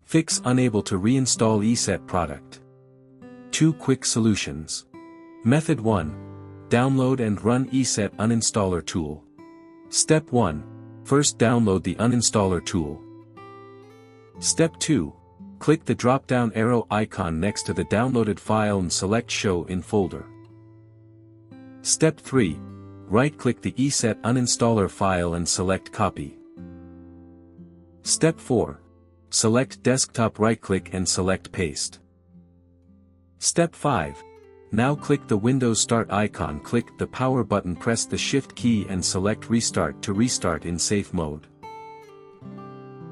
Fix unable to reinstall ESET product. 2 quick solutions. Method 1. Download and run ESET Uninstaller tool. Step 1. First download the Uninstaller tool. Step 2. Click the drop-down arrow icon next to the downloaded file and select Show in Folder. Step 3. Right-click the ESET Uninstaller file and select Copy. Step 4. Select Desktop, right-click and select Paste. Step 5. Now click the Windows Start icon, click the power button, press the Shift key and select Restart to restart in safe mode.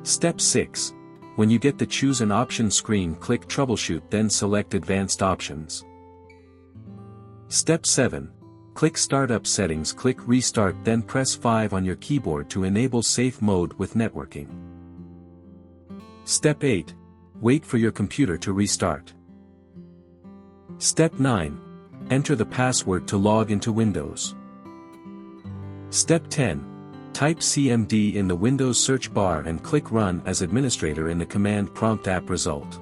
Step 6. When you get the Choose an Option screen, click Troubleshoot, then select Advanced Options. Step 7. Click Startup Settings, click Restart, then press 5 on your keyboard to enable safe mode with networking. Step 8. Wait for your computer to restart. Step 9. Enter the password to log into Windows. Step 10. Type CMD in the Windows search bar and click Run as administrator in the command prompt app result.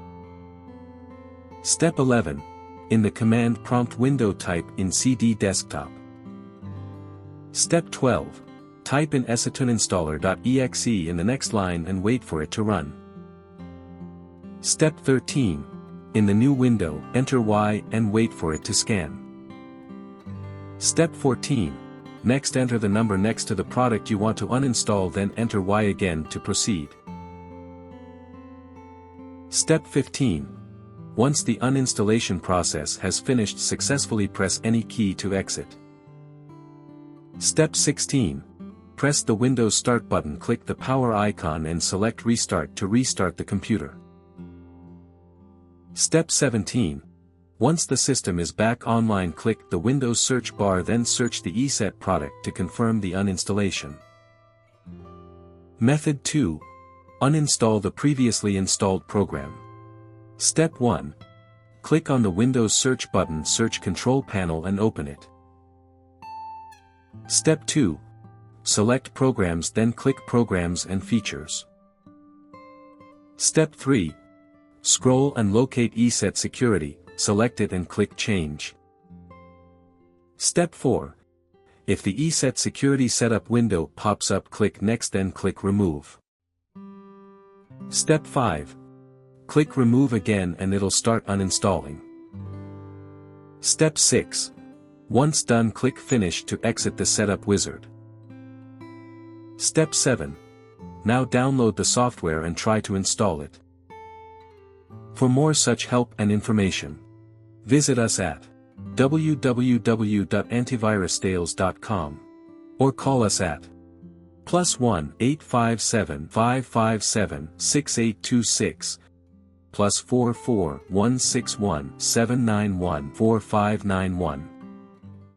Step 11. In the command prompt window, type in CD desktop. Step 12. Type in ESET-uninstaller.exe in the next line and wait for it to run. Step 13. In the new window, enter Y and wait for it to scan. Step 14. Next, enter the number next to the product you want to uninstall, then enter Y again to proceed. Step 15. Once the uninstallation process has finished successfully, press any key to exit. Step 16. Press the Windows Start button, click the power icon and select Restart to restart the computer. Step 17. Once the system is back online, click the Windows search bar, then search the ESET product to confirm the uninstallation. Method 2. Uninstall the previously installed program. Step 1. Click on the Windows search button, search Control Panel and open it. Step 2. Select Programs, then click Programs and Features. Step 3. Scroll and locate ESET Security, select it and click Change. Step 4. If the ESET Security Setup window pops up, click Next, then click Remove. Step 5. Click Remove again and it'll start uninstalling. Step 6. Once done, click Finish to exit the setup wizard. Step 7. Now download the software and try to install it. For more such help and information, visit us at www.antivirustales.com or call us at +1 857 557 6826 +44 161 791 4591.